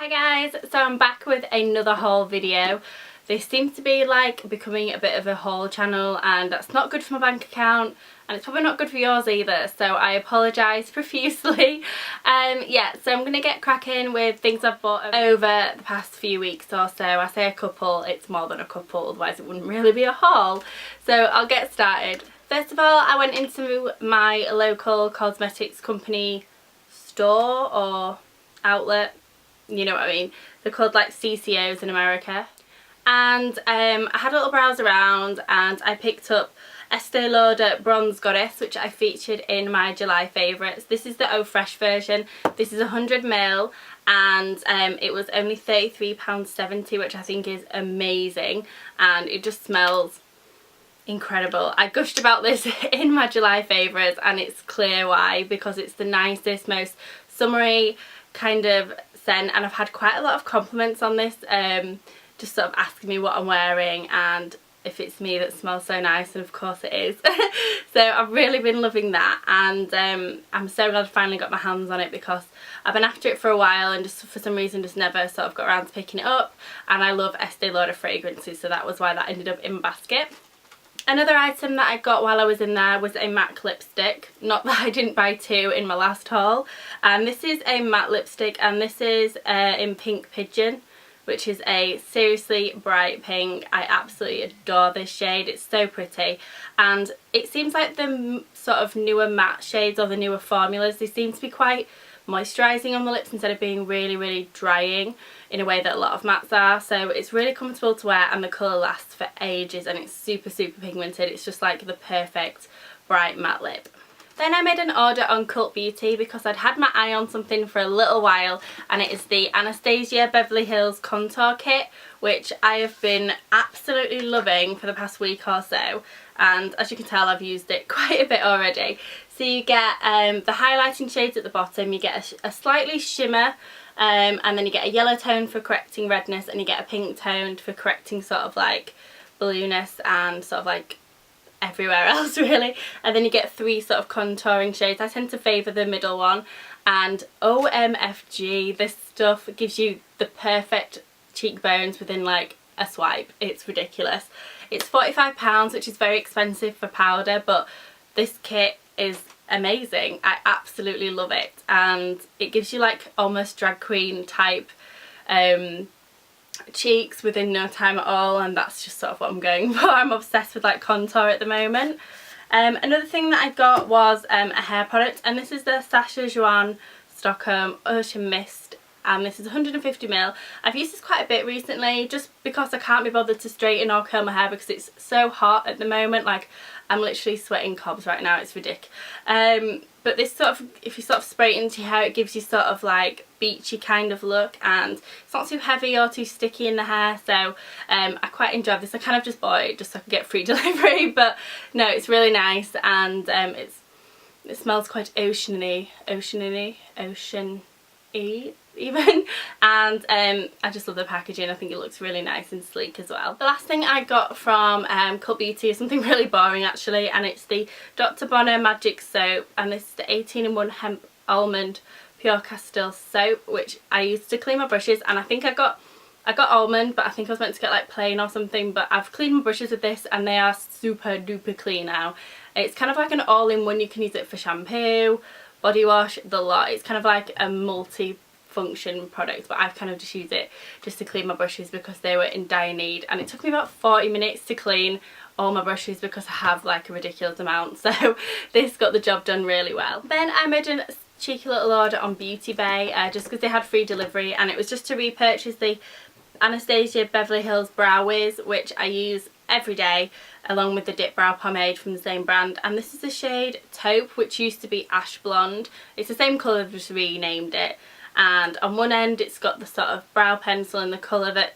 Hi guys, so I'm back with another haul video. This seems to be like becoming a bit of a haul channel and that's not good for my bank account and it's probably not good for yours either, so I apologise profusely. Yeah, so I'm going to get cracking with things I've bought over the past few weeks or so. I say a couple, it's more than a couple, otherwise it wouldn't really be a haul. So I'll get started. First of all, I went into my local cosmetics company store or outlet. You know what I mean. They're called like CCOs in America. And I had a little browse around and I picked up Estee Lauder Bronze Goddess, which I featured in my July favourites. This is the Eau Fresh version. This is 100ml and it was only £33.70, which I think is amazing. And it just smells incredible. I gushed about this in my July favourites and it's clear why, because it's the nicest, most summery kind of scent, and I've had quite a lot of compliments on this, just sort of asking me what I'm wearing and if it's me that smells so nice, and of course it is. So I've really been loving that, and I'm so glad I finally got my hands on it because I've been after it for a while and just for some reason just never sort of got around to picking it up, and I love Estee Lauder fragrances, so that was why that ended up in my basket. Another item that I got while I was in there was a matte lipstick. Not that I didn't buy two in my last haul. And this is a matte lipstick and this is in Pink Pigeon, which is a seriously bright pink. I absolutely adore this shade. It's so pretty. And it seems like the sort of newer matte shades or the newer formulas, they seem to be quite moisturising on the lips instead of being really drying in a way that a lot of mattes are. So it's really comfortable to wear and the colour lasts for ages and it's super pigmented. It's just like the perfect bright matte lip. Then I made an order on Cult Beauty because I'd had my eye on something for a little while, and it is the Anastasia Beverly Hills Contour Kit, which I have been absolutely loving for the past week or so, and as you can tell I've used it quite a bit already. So you get the highlighting shades at the bottom, you get a slightly shimmer, and then you get a yellow tone for correcting redness, and you get a pink tone for correcting sort of like blueness and sort of like everywhere else really, and then you get three sort of contouring shades. I tend to favour the middle one, and OMFG, this stuff gives you the perfect cheekbones within like a swipe. It's ridiculous. It's £45, which is very expensive for powder, but this kit is amazing. I absolutely love it, and it gives you like almost drag queen type cheeks within no time at all, and that's just sort of what I'm going for. I'm obsessed with like contour at the moment. Another thing that I got was a hair product, and this is the Sasha Juan Stockholm Ocean Mist, and this is 150ml. I've used this quite a bit recently just because I can't be bothered to straighten or curl my hair because it's so hot at the moment. Like, I'm literally sweating cobs right now, it's ridiculous. But this sort of, if you sort of spray it into your hair, it gives you sort of like beachy kind of look, and it's not too heavy or too sticky in the hair, so I quite enjoyed this. I kind of just bought it just so I could get free delivery, but no, it's really nice, and it smells quite ocean-y even, and I just love the packaging. I think it looks really nice and sleek as well. The last thing I got from Cult Beauty is something really boring actually, and it's the Dr. Bonner Magic Soap, and this is the 18-in-1 Hemp Almond Pure Castile Soap, which I used to clean my brushes, and I think I got almond, but I think I was meant to get like plain or something, but I've cleaned my brushes with this and they are super duper clean now. It's kind of like an all-in-one. You can use it for shampoo, body wash, the lot. It's kind of like a multi-function product, but I've kind of just used it just to clean my brushes because they were in dire need, and it took me about 40 minutes to clean all my brushes because I have like a ridiculous amount, so this got the job done really well. Then I made a cheeky little order on Beauty Bay just because they had free delivery, and it was just to repurchase the Anastasia Beverly Hills Brow Wiz, which I use every day, along with the Dipbrow pomade from the same brand, and this is the shade Taupe, which used to be Ash Blonde. It's the same colour, just renamed it, and on one end it's got the sort of brow pencil in the colour that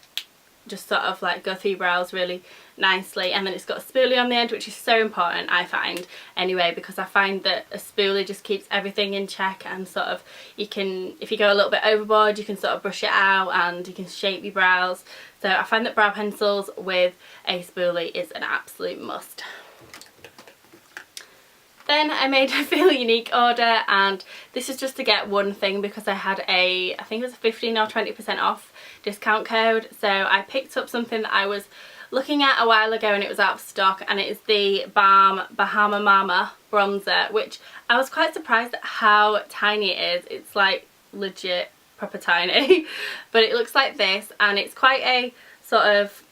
just sort of like go through your brows really nicely, and then it's got a spoolie on the end, which is so important I find anyway, because I find that a spoolie just keeps everything in check, and sort of you can, if you go a little bit overboard, you can sort of brush it out and you can shape your brows. So I find that brow pencils with a spoolie is an absolute must. Then I made a Feel Unique order, and this is just to get one thing because I had a, I think it was a 15 or 20% off discount code. So I picked up something that I was looking at a while ago and it was out of stock, and it is the BALM Bahama Mama Bronzer, which I was quite surprised at how tiny it is. It's like legit proper tiny. But it looks like this, and it's quite a sort of,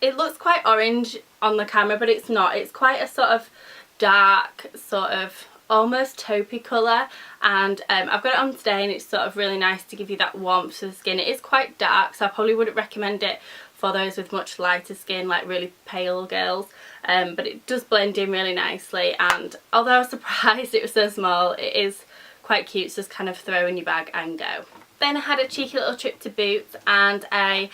it looks quite orange on the camera, but it's not. It's quite a sort of dark, sort of almost taupey colour, and I've got it on today, and it's sort of really nice to give you that warmth to the skin. It is quite dark, so I probably wouldn't recommend it for those with much lighter skin, like really pale girls, but it does blend in really nicely, and although I was surprised it was so small, it is quite cute to just kind of throw in your bag and go. Then I had a cheeky little trip to Boots, and I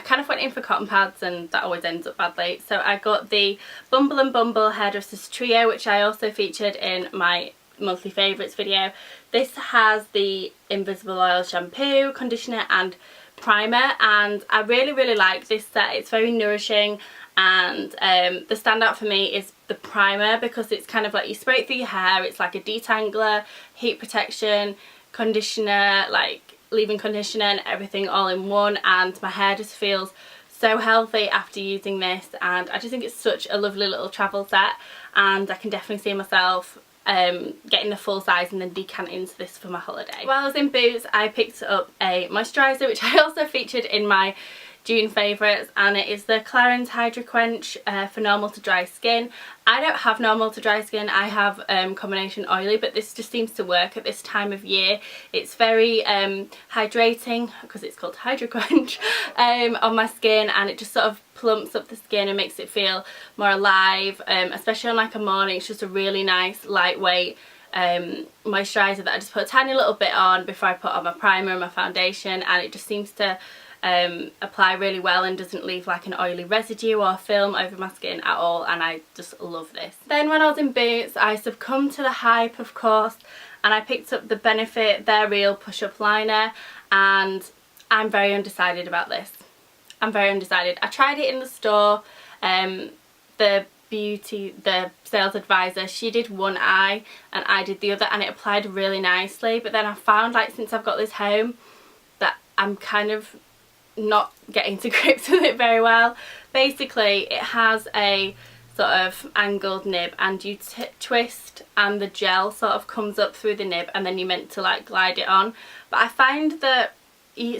kind of went in for cotton pads, and that always ends up badly. So I got the Bumble Hairdressers Trio, which I also featured in my monthly favourites video. This has the Invisible Oil shampoo, conditioner and primer, and I really like this set. It's very nourishing, and the standout for me is the primer, because it's kind of like you spray it through your hair. It's like a detangler, heat protection, conditioner, like leave-in conditioner and everything all in one, and my hair just feels so healthy after using this, and I just think it's such a lovely little travel set, and I can definitely see myself getting the full size and then decanting into this for my holiday. While I was in Boots, I picked up a moisturiser, which I also featured in my June favourites, and it is the Clarins Hydra Quench for normal to dry skin. I don't have normal to dry skin, I have combination oily, but this just seems to work at this time of year. It's very hydrating, because it's called Hydra Quench, on my skin, and it just sort of plumps up the skin and makes it feel more alive, especially on like a morning. It's just a really nice lightweight moisturiser that I just put a tiny little bit on before I put on my primer and my foundation, and it just seems to apply really well and doesn't leave like an oily residue or film over my skin at all, and I just love this. Then when I was in Boots, I succumbed to the hype, of course, and I picked up the Benefit They're Real push-up liner, and I'm very undecided about this. I'm very undecided. I tried it in the store. The sales advisor, she did one eye and I did the other, and it applied really nicely, but then I found, like, since I've got this home, that I'm kind of not getting to grips with it very well. Basically, it has a sort of angled nib, and you twist and the gel sort of comes up through the nib, and then you're meant to like glide it on, but I find that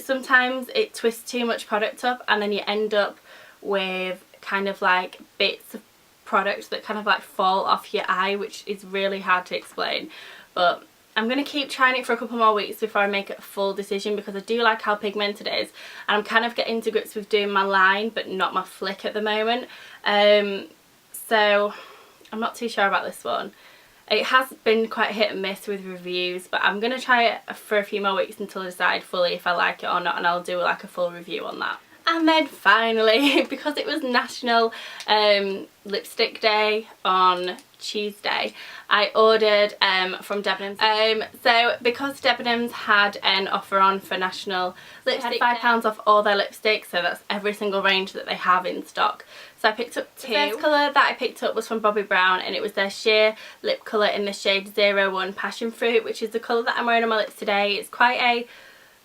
sometimes it twists too much product up, and then you end up with kind of like bits of product that kind of like fall off your eye, which is really hard to explain. But I'm going to keep trying it for a couple more weeks before I make a full decision, because I do like how pigmented it is, and I'm kind of getting to grips with doing my line but not my flick at the moment. So I'm not too sure about this one. It has been quite hit and miss with reviews, but I'm going to try it for a few more weeks until I decide fully if I like it or not, and I'll do like a full review on that. And then finally, because it was National Lipstick Day on Tuesday, I ordered from Debenhams. So because Debenhams had an offer on for National Lipstick, they had £5 off all their lipsticks, so that's every single range that they have in stock. So I picked up two. The first colour that I picked up was from Bobbi Brown, and it was their sheer lip colour in the shade 01 Passion Fruit, which is the colour that I'm wearing on my lips today. It's quite a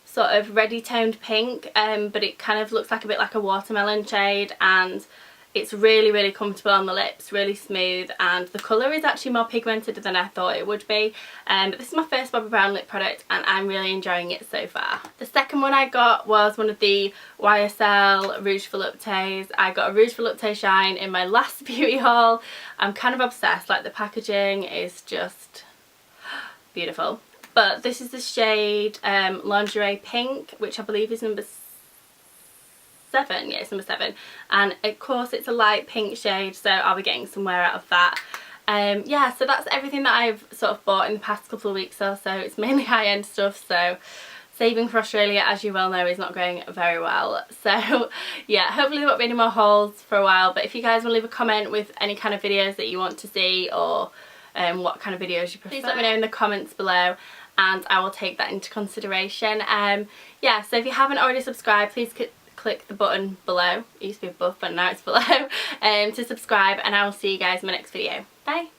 sort of reddy toned pink, but it kind of looks like a bit like a watermelon shade, and it's really comfortable on the lips, really smooth, and the colour is actually more pigmented than I thought it would be. But this is my first Bobbi Brown lip product, and I'm really enjoying it so far. The second one I got was one of the YSL Rouge Voluptes. I got a Rouge Volupte Shine in my last beauty haul. I'm kind of obsessed, like the packaging is just beautiful. But this is the shade Lingerie Pink, which I believe is number 7. Yeah, it's number 7. And of course it's a light pink shade, so I'll be getting some wear out of that. Yeah, so that's everything that I've sort of bought in the past couple of weeks or so. It's mainly high-end stuff, so saving for Australia, as you well know, is not going very well. So yeah, hopefully there won't be any more hauls for a while, but if you guys want to leave a comment with any kind of videos that you want to see, or what kind of videos you prefer, please let me know in the comments below, and I will take that into consideration. Yeah, so if you haven't already subscribed, please click the button below, it used to be above but now it's below, to subscribe, and I will see you guys in my next video. Bye!